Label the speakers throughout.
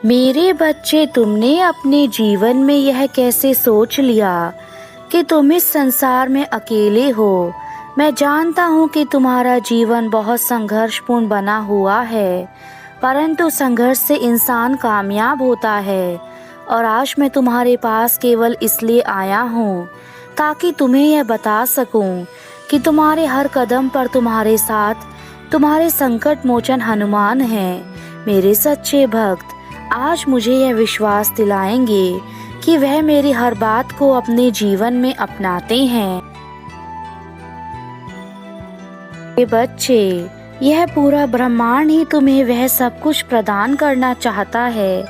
Speaker 1: मेरे बच्चे, तुमने अपने जीवन में यह कैसे सोच लिया कि तुम इस संसार में अकेले हो। मैं जानता हूँ कि तुम्हारा जीवन बहुत संघर्षपूर्ण बना हुआ है, परंतु संघर्ष से इंसान कामयाब होता है। और आज मैं तुम्हारे पास केवल इसलिए आया हूँ ताकि तुम्हें यह बता सकूं कि तुम्हारे हर कदम पर तुम्हारे साथ तुम्हारे संकट मोचन हनुमान हैं। मेरे सच्चे भक्त आज मुझे यह विश्वास दिलाएंगे कि वह मेरी हर बात को अपने जीवन में अपनाते हैं। ये बच्चे, यह पूरा ब्रह्मांड ही तुम्हें वह सब कुछ प्रदान करना चाहता है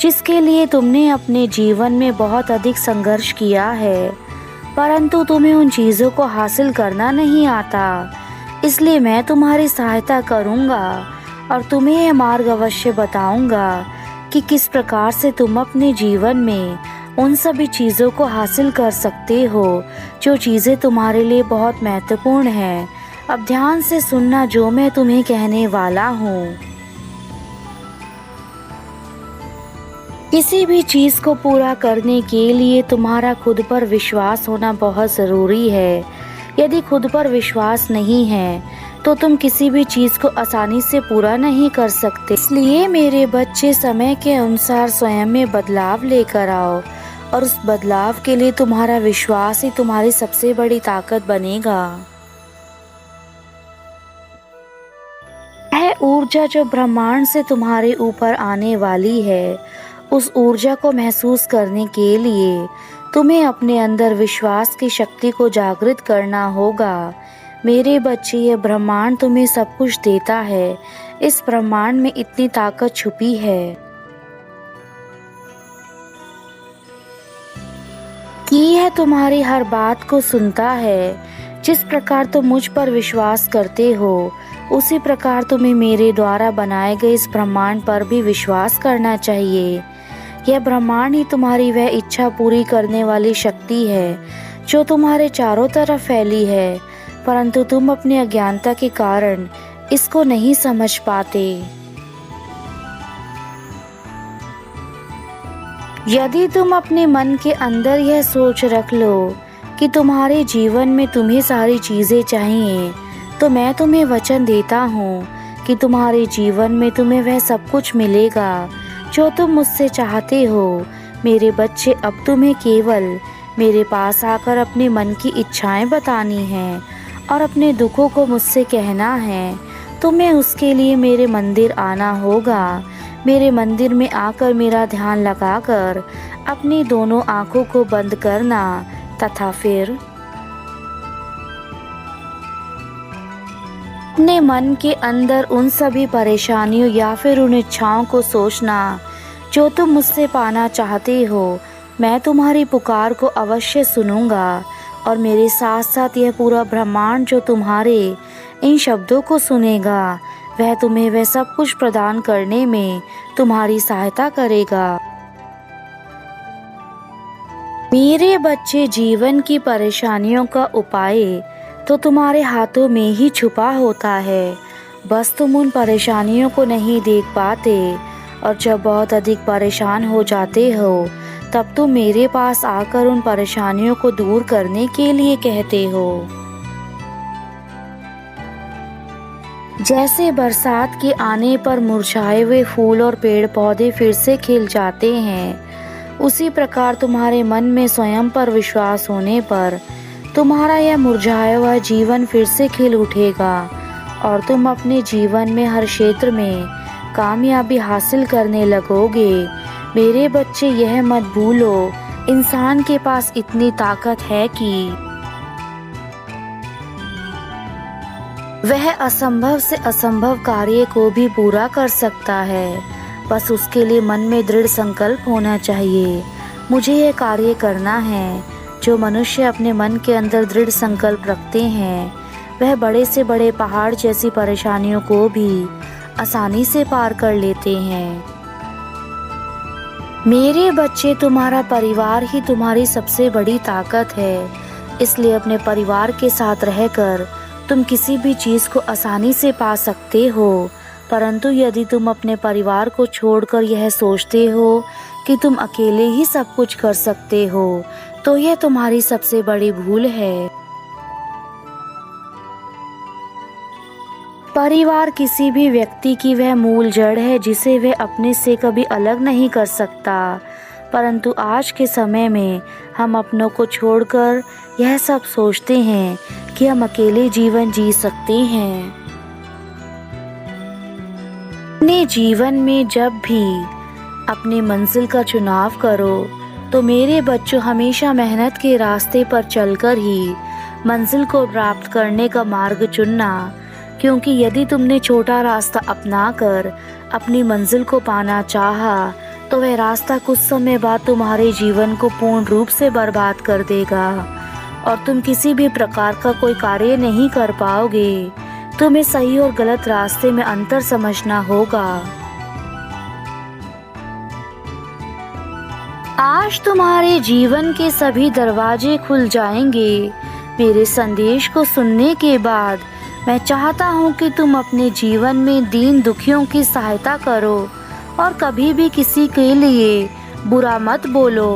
Speaker 1: जिसके लिए तुमने अपने जीवन में बहुत अधिक संघर्ष किया है, परंतु तुम्हें उन चीज़ों को हासिल करना नहीं आता। इसलिए मैं तुम्हारी सहायता करूंगा और तुम्हें यह मार्ग अवश्य बताऊंगा कि किस प्रकार से तुम अपने जीवन में उन सभी चीज़ों को हासिल कर सकते हो जो चीज़ें तुम्हारे लिए बहुत महत्वपूर्ण हैं। अब ध्यान से सुनना जो मैं तुम्हें कहने वाला हूँ। किसी भी चीज़ को पूरा करने के लिए तुम्हारा खुद पर विश्वास होना बहुत ज़रूरी है। यदि खुद पर विश्वास नहीं है तो तुम किसी भी चीज़ को आसानी से पूरा नहीं कर सकते। इसलिए मेरे बच्चे, समय के अनुसार स्वयं में बदलाव लेकर आओ और उस बदलाव के लिए तुम्हारा विश्वास ही तुम्हारी सबसे बड़ी ताकत बनेगा। वह ऊर्जा जो ब्रह्मांड से तुम्हारे ऊपर आने वाली है, उस ऊर्जा को महसूस करने के लिए तुम्हें अपने अंदर विश्वास की शक्ति को जागृत करना होगा। मेरे बच्चे, यह ब्रह्मांड तुम्हें सब कुछ देता है। इस ब्रह्मांड में इतनी ताकत छुपी है कि यह तुम्हारी हर बात को सुनता है। जिस प्रकार तुम मुझ पर विश्वास करते हो, उसी प्रकार तुम्हें मेरे द्वारा बनाए गए इस ब्रह्मांड पर भी विश्वास करना चाहिए। यह ब्रह्मांड ही तुम्हारी वह इच्छा पूरी करने वाली शक्ति है जो तुम्हारे चारों तरफ फैली है, परंतु तुम अपनी अज्ञानता के कारण इसको नहीं समझ पाते। यदि तुम अपने मन के अंदर यह सोच रख लो कि तुम्हारे जीवन में तुम्हें सारी चीज़ें चाहिए, तो मैं तुम्हें वचन देता हूँ कि तुम्हारे जीवन में तुम्हें वह सब कुछ मिलेगा जो तुम मुझसे चाहते हो। मेरे बच्चे, अब तुम्हें केवल मेरे पास आकर अपने मन की इच्छाएं बतानी हैं और अपने दुखों को मुझसे कहना है। तुम्हें उसके लिए मेरे मंदिर आना होगा। मेरे मंदिर में आकर मेरा ध्यान लगाकर अपनी दोनों आँखों को बंद करना तथा फिर अपने मन के अंदर उन सभी परेशानियों या फिर उन इच्छाओं को सोचना जो तुम मुझसे पाना चाहते हो। मैं तुम्हारी पुकार को अवश्य सुनूंगा और मेरे साथ साथ यह पूरा ब्रह्मांड जो तुम्हारे इन शब्दों को सुनेगा, वह तुम्हें वह सब कुछ प्रदान करने में तुम्हारी सहायता करेगा। मेरे बच्चे, जीवन की परेशानियों का उपाय तो तुम्हारे हाथों में ही छुपा होता है, बस तुम उन परेशानियों को नहीं देख पाते। और जब बहुत अधिक परेशान हो जाते हो, तब तुम मेरे पास आकर उन परेशानियों को दूर करने के लिए कहते हो। जैसे बरसात के आने पर मुरझाए हुए फूल और पेड़ पौधे फिर से खिल जाते हैं, उसी प्रकार तुम्हारे मन में स्वयं पर विश्वास होने पर तुम्हारा यह मुरझाया हुआ जीवन फिर से खिल उठेगा और तुम अपने जीवन में हर क्षेत्र में कामयाबी हासिल करने लगोगे। मेरे बच्चे, यह मत भूलो, इंसान के पास इतनी ताकत है कि वह असंभव से असंभव कार्य को भी पूरा कर सकता है। बस उसके लिए मन में दृढ़ संकल्प होना चाहिए। मुझे यह कार्य करना है। जो मनुष्य अपने मन के अंदर दृढ़ संकल्प रखते हैं, वह बड़े से बड़े पहाड़ जैसी परेशानियों को भी आसानी से पार कर लेते हैं। मेरे बच्चे, तुम्हारा परिवार ही तुम्हारी सबसे बड़ी ताकत है। इसलिए अपने परिवार के साथ रहकर तुम किसी भी चीज़ को आसानी से पा सकते हो। परंतु यदि तुम अपने परिवार को छोड़कर यह सोचते हो कि तुम अकेले ही सब कुछ कर सकते हो, तो यह तुम्हारी सबसे बड़ी भूल है। परिवार किसी भी व्यक्ति की वह मूल जड़ है जिसे वह अपने से कभी अलग नहीं कर सकता, परंतु आज के समय में हम अपनों को छोड़कर यह सब सोचते हैं कि हम अकेले जीवन जी सकते हैं। अपने जीवन में जब भी अपनी मंजिल का चुनाव करो तो मेरे बच्चों हमेशा मेहनत के रास्ते पर चलकर ही मंजिल को प्राप्त करने का मार्ग चुनना, क्योंकि यदि तुमने छोटा रास्ता अपनाकर अपनी मंजिल को पाना चाहा तो वह रास्ता कुछ समय बाद तुम्हारे जीवन को पूर्ण रूप से बर्बाद कर देगा और तुम किसी भी प्रकार का कोई कार्य नहीं कर पाओगे। तुम्हें सही और गलत रास्ते में अंतर समझना होगा। आज तुम्हारे जीवन के सभी दरवाजे खुल जाएंगे। मेरे संदेश को सुनने के बाद मैं चाहता हूँ कि तुम अपने जीवन में दीन दुखियों की सहायता करो और कभी भी किसी के लिए बुरा मत बोलो।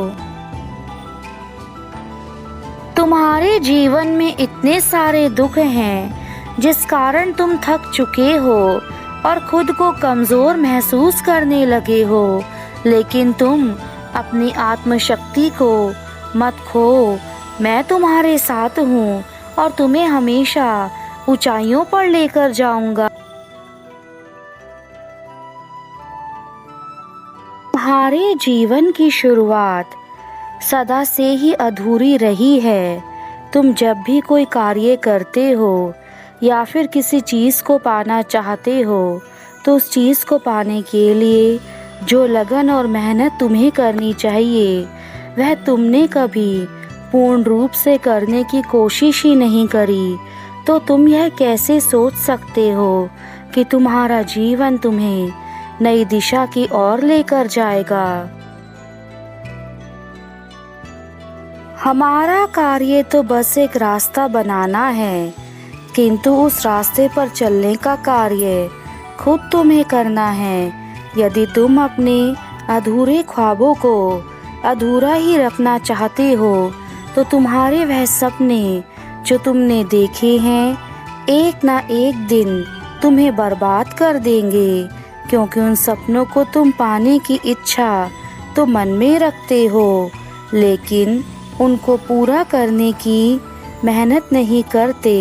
Speaker 1: तुम्हारे जीवन में इतने सारे दुख हैं जिस कारण तुम थक चुके हो और खुद को कमजोर महसूस करने लगे हो, लेकिन तुम अपनी आत्मशक्ति को मत खो। मैं तुम्हारे साथ हूँ और तुम्हें हमेशा ऊंचाइयों पर लेकर जाऊंगा। तुम्हारे जीवन की शुरुआत सदा से ही अधूरी रही है। तुम जब भी कोई कार्य करते हो या फिर किसी चीज़ को पाना चाहते हो तो उस चीज़ को पाने के लिए जो लगन और मेहनत तुम्हें करनी चाहिए वह तुमने कभी पूर्ण रूप से करने की कोशिश ही नहीं करी, तो तुम यह कैसे सोच सकते हो कि तुम्हारा जीवन तुम्हें नई दिशा की ओर लेकर जाएगा। हमारा कार्य तो बस एक रास्ता बनाना है, किंतु उस रास्ते पर चलने का कार्य खुद तुम्हें करना है। यदि तुम अपने अधूरे ख्वाबों को अधूरा ही रखना चाहते हो तो तुम्हारे वह सपने जो तुमने देखे हैं एक ना एक दिन तुम्हें बर्बाद कर देंगे, क्योंकि उन सपनों को तुम पाने की इच्छा तो मन में रखते हो, लेकिन उनको पूरा करने की मेहनत नहीं करते।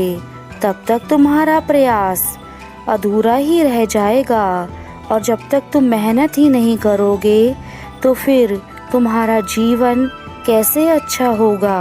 Speaker 1: तब तक तुम्हारा प्रयास अधूरा ही रह जाएगा और जब तक तुम मेहनत ही नहीं करोगे तो फिर तुम्हारा जीवन कैसे अच्छा होगा।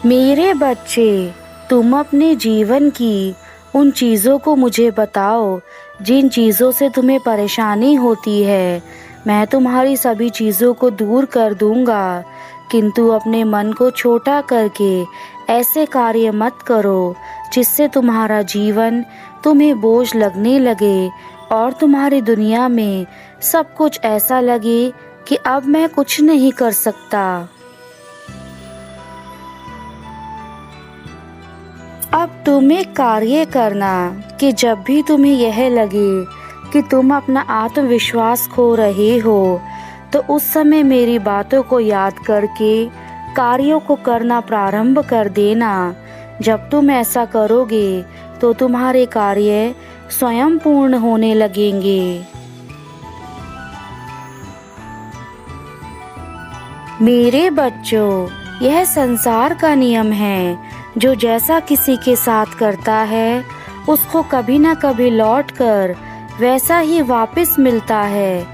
Speaker 1: मेरे बच्चे, तुम अपने जीवन की उन चीज़ों को मुझे बताओ जिन चीज़ों से तुम्हें परेशानी होती है। मैं तुम्हारी सभी चीज़ों को दूर कर दूंगा, किंतु अपने मन को छोटा करके ऐसे कार्य मत करो जिससे तुम्हारा जीवन तुम्हें बोझ लगने लगे और तुम्हारी दुनिया में सब कुछ ऐसा लगे कि अब मैं कुछ नहीं कर सकता। अब तुम एक कार्य करना कि जब भी तुम्हें यह लगे कि तुम अपना आत्मविश्वास खो रहे हो तो उस समय मेरी बातों को याद करके कार्यों को करना प्रारंभ कर देना। जब तुम ऐसा करोगे तो तुम्हारे कार्य स्वयं पूर्ण होने लगेंगे। मेरे बच्चों, यह संसार का नियम है, जो जैसा किसी के साथ करता है उसको कभी न कभी लौटकर वैसा ही वापस मिलता है।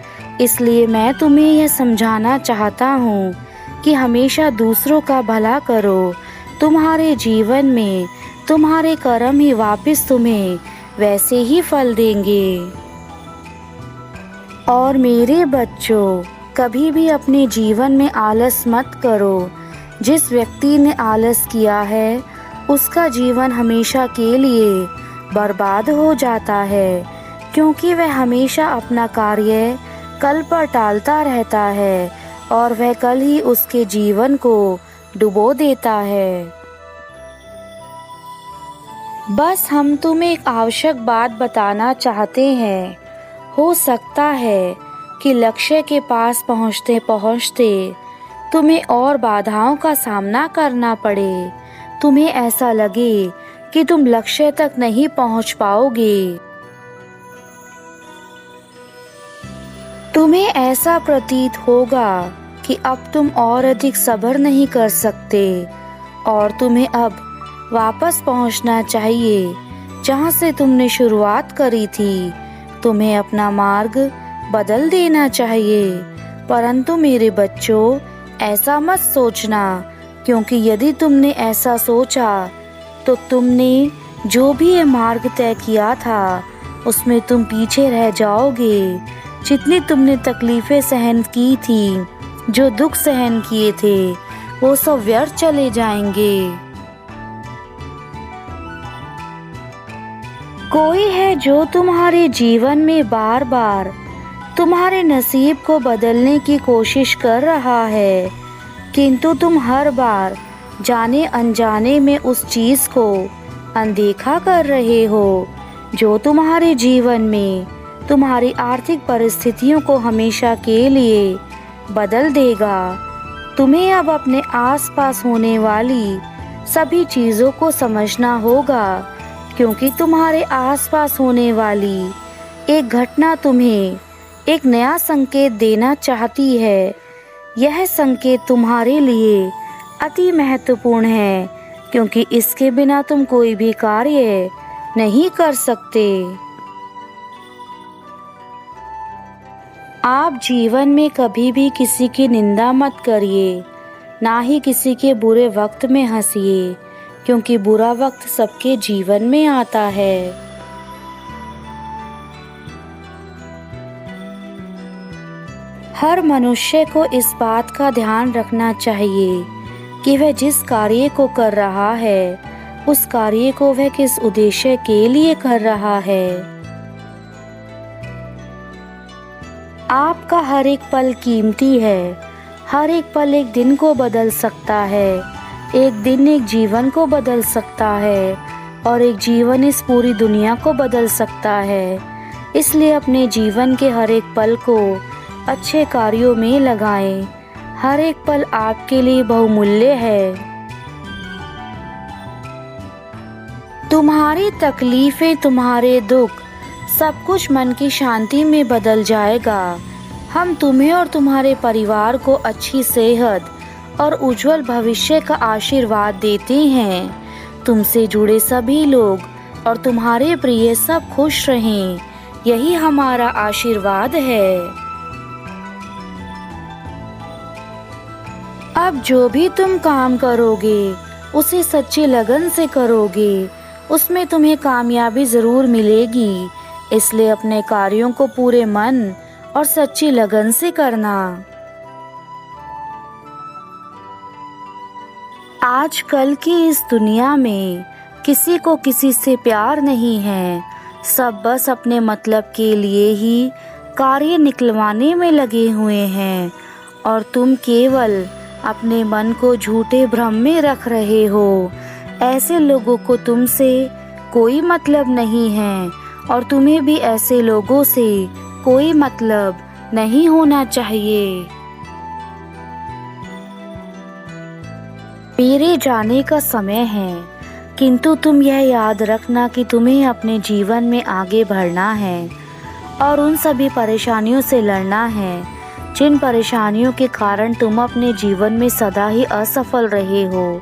Speaker 1: इसलिए मैं तुम्हें यह समझाना चाहता हूँ कि हमेशा दूसरों का भला करो। तुम्हारे जीवन में तुम्हारे कर्म ही वापस तुम्हें वैसे ही फल देंगे। और मेरे बच्चों, कभी भी अपने जीवन में आलस मत करो। जिस व्यक्ति ने आलस किया है उसका जीवन हमेशा के लिए बर्बाद हो जाता है, क्योंकि वह हमेशा अपना कार्य कल पर टालता रहता है और वह कल ही उसके जीवन को डुबो देता है। बस हम तुम्हें एक आवश्यक बात बताना चाहते हैं। हो सकता है कि लक्ष्य के पास पहुँचते पहुँचते तुम्हें और बाधाओं का सामना करना पड़े। तुम्हें ऐसा लगे कि तुम लक्ष्य तक नहीं पहुँच पाओगे। तुम्हें ऐसा प्रतीत होगा कि अब तुम और अधिक सब्र नहीं कर सकते और तुम्हें अब वापस पहुंचना चाहिए जहां से तुमने शुरुआत करी थी। तुम्हें अपना मार्ग बदल देना चाहिए। परंतु मेरे बच्चों, ऐसा मत सोचना, क्योंकि यदि तुमने ऐसा सोचा तो तुमने जो भी ये मार्ग तय किया था उसमें तुम पीछे रह जाओगे। जितनी तुमने तकलीफें सहन की थी, जो दुख सहन किए थे, वो सब व्यर्थ चले जाएंगे। कोई है जो तुम्हारे जीवन में बार बार तुम्हारे नसीब को बदलने की कोशिश कर रहा है, किंतु तुम हर बार जाने अनजाने में उस चीज़ को अनदेखा कर रहे हो जो तुम्हारे जीवन में तुम्हारी आर्थिक परिस्थितियों को हमेशा के लिए बदल देगा। तुम्हें अब अपने आसपास होने वाली सभी चीज़ों को समझना होगा, क्योंकि तुम्हारे आसपास होने वाली एक घटना तुम्हें एक नया संकेत देना चाहती है। यह संकेत तुम्हारे लिए अति महत्वपूर्ण है, क्योंकि इसके बिना तुम कोई भी कार्य नहीं कर सकते। आप जीवन में कभी भी किसी की निंदा मत करिए, ना ही किसी के बुरे वक्त में हंसिए, क्योंकि बुरा वक्त सबके जीवन में आता है। हर मनुष्य को इस बात का ध्यान रखना चाहिए कि वह जिस कार्य को कर रहा है उस कार्य को वह किस उद्देश्य के लिए कर रहा है। आपका हर एक पल कीमती है। हर एक पल एक दिन को बदल सकता है, एक दिन एक जीवन को बदल सकता है और एक जीवन इस पूरी दुनिया को बदल सकता है। इसलिए अपने जीवन के हर एक पल को अच्छे कार्यों में लगाएं। हर एक पल आपके लिए बहुमूल्य है। तुम्हारी तकलीफें, तुम्हारे दुख, सब कुछ मन की शांति में बदल जाएगा। हम तुम्हें और तुम्हारे परिवार को अच्छी सेहत और उज्जवल भविष्य का आशीर्वाद देते हैं। तुमसे जुड़े सभी लोग और तुम्हारे प्रिय सब खुश रहें, यही हमारा आशीर्वाद है। अब जो भी तुम काम करोगे उसे सच्ची लगन से करोगे, उसमें तुम्हें कामयाबी जरूर मिलेगी। इसलिए अपने कार्यों को पूरे मन और सच्ची लगन से करना। आजकल की इस दुनिया में किसी को किसी से प्यार नहीं है। सब बस अपने मतलब के लिए ही कार्य निकलवाने में लगे हुए हैं और तुम केवल अपने मन को झूठे भ्रम में रख रहे हो। ऐसे लोगों को तुमसे कोई मतलब नहीं है और तुम्हें भी ऐसे लोगों से कोई मतलब नहीं होना चाहिए। मेरे जाने का समय है, किंतु तुम यह याद रखना कि तुम्हें अपने जीवन में आगे बढ़ना है और उन सभी परेशानियों से लड़ना है जिन परेशानियों के कारण तुम अपने जीवन में सदा ही असफल रहे हो।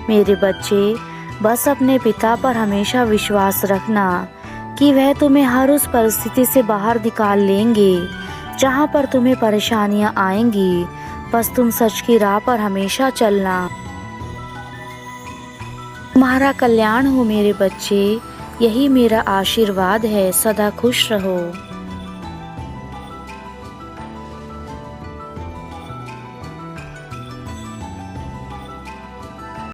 Speaker 1: मेरे बच्चे, बस अपने पिता पर हमेशा विश्वास रखना कि वह तुम्हें हर उस परिस्थिति से बाहर निकाल लेंगे जहाँ पर तुम्हें परेशानियाँ आएंगी। बस तुम सच की राह पर हमेशा चलना। तुम्हारा कल्याण हो मेरे बच्चे, यही मेरा आशीर्वाद है। सदा खुश रहो।